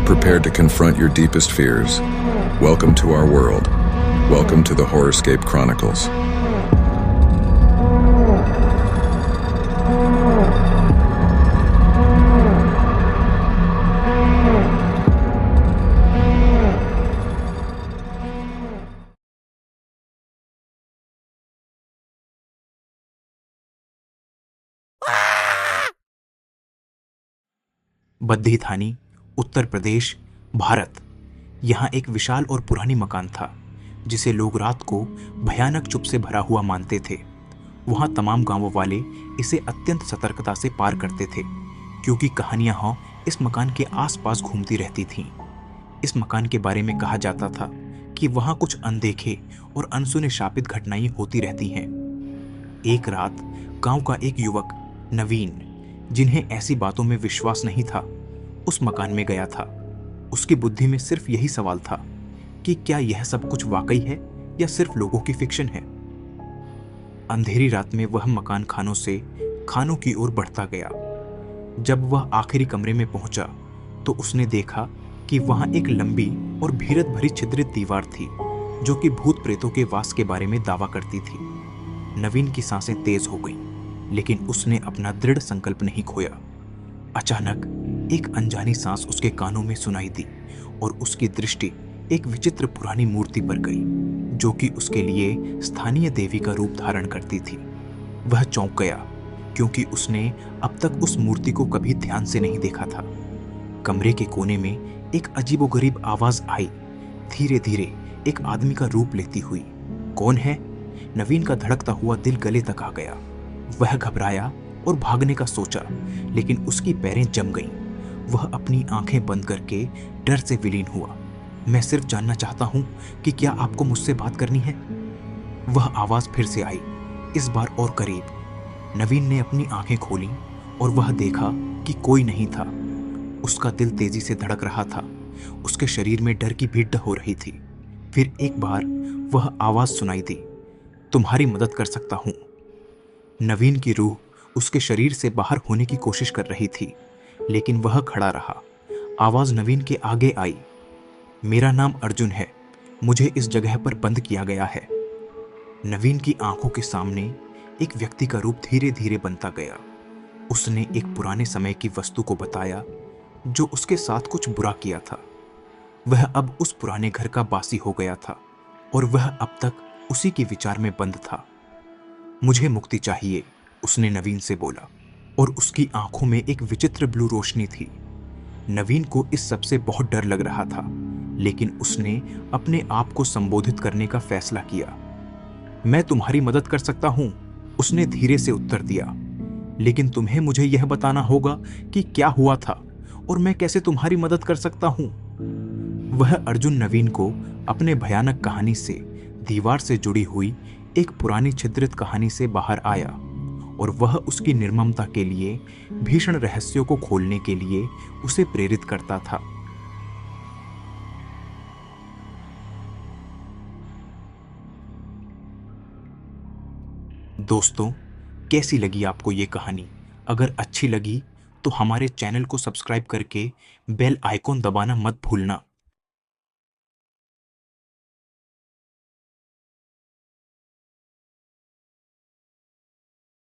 prepared to confront your deepest fears. Welcome to our world. Welcome to the Horrorscape Chronicles. Baddi थानी, उत्तर प्रदेश, भारत। यहाँ एक विशाल और पुरानी मकान था जिसे लोग रात को भयानक चुप से भरा हुआ मानते थे। वहाँ तमाम गांवों वाले इसे अत्यंत सतर्कता से पार करते थे क्योंकि कहानियाँ इस मकान के आसपास घूमती रहती थीं। इस मकान के बारे में कहा जाता था कि वहाँ कुछ अनदेखे और अनसुने शापित घटनाएं होती रहती हैं। एक रात गांव का एक युवक नवीन, जिन्हें ऐसी बातों में विश्वास नहीं था, उस मकान में गया था। उसकी बुद्धि में सिर्फ यही सवाल था कि क्या यह सब कुछ वाकई है या सिर्फ लोगों की फिक्शन है। अंधेरी रात में वह मकान खानों से खानों की ओर बढ़ता गया। जब वह आखिरी कमरे में पहुंचा तो उसने देखा कि वहां एक लंबी और भीरत भरी छिद्रित दीवार थी जो कि भूत प्रेतों के वास के बारे में दावा करती थी। नवीन की सांसें तेज हो गईं, लेकिन उसने अपना दृढ़ संकल्प नहीं खोया। अचानक एक अनजानी सांस उसके कानों में सुनाई दी और उसकी दृष्टि एक विचित्र पुरानी मूर्ति पर गई जो कि उसके लिए स्थानीय देवी का रूप धारण करती थी। वह चौंक गया क्योंकि उसने अब तक उस मूर्ति को कभी ध्यान से नहीं देखा था। कमरे के कोने में एक अजीबोगरीब आवाज आई, धीरे धीरे एक आदमी का रूप लेती हुई। कौन है? नवीन का धड़कता हुआ दिल गले तक आ गया। वह घबराया और भागने का सोचा, लेकिन उसकी पैरें जम गईं। वह अपनी आंखें बंद करके डर से विलीन हुआ। मैं सिर्फ जानना चाहता हूं कि क्या आपको मुझसे बात करनी है? वह आवाज फिर से आई, इस बार और करीब। नवीन ने अपनी आंखें खोलीं और वह देखा कि कोई नहीं था। उसका दिल तेजी से धड़क रहा था। उसके शरीर में डर की भीड़ हो रही थी। फिर एक बार वह आवाज सुनाई दी, तुम्हारी मदद कर सकता हूं। नवीन की रूह उसके शरीर से बाहर होने की कोशिश कर रही थी, लेकिन वह खड़ा रहा। आवाज नवीन के आगे आई, मेरा नाम अर्जुन है, मुझे इस जगह पर बंद किया गया है। नवीन की आंखों के सामने एक व्यक्ति का रूप धीरे धीरे बनता गया। उसने एक पुराने समय की वस्तु को बताया जो उसके साथ कुछ बुरा किया था। वह अब उस पुराने घर का बासी हो गया था और वह अब तक उसी के विचार में बंद था। मुझे मुक्ति चाहिए, उसने नवीन से बोला, और उसकी आंखों में एक विचित्र ब्लू रोशनी थी। नवीन को इस सब से बहुत डर लग रहा था, लेकिन उसने अपने आप को संबोधित करने का फैसला किया। मैं तुम्हारी मदद कर सकता हूं, उसने धीरे से उत्तर दिया, लेकिन तुम्हें मुझे यह बताना होगा कि क्या हुआ था और मैं कैसे तुम्हारी मदद कर सकता हूं। वह अर्जुन नवीन को अपने भयानक कहानी से, दीवार से जुड़ी हुई एक पुरानी छिद्रित कहानी से बाहर आया और वह उसकी निर्ममता के लिए, भीषण रहस्यों को खोलने के लिए उसे प्रेरित करता था। दोस्तों, कैसी लगी आपको ये कहानी? अगर अच्छी लगी तो हमारे चैनल को सब्सक्राइब करके बेल आइकॉन दबाना मत भूलना।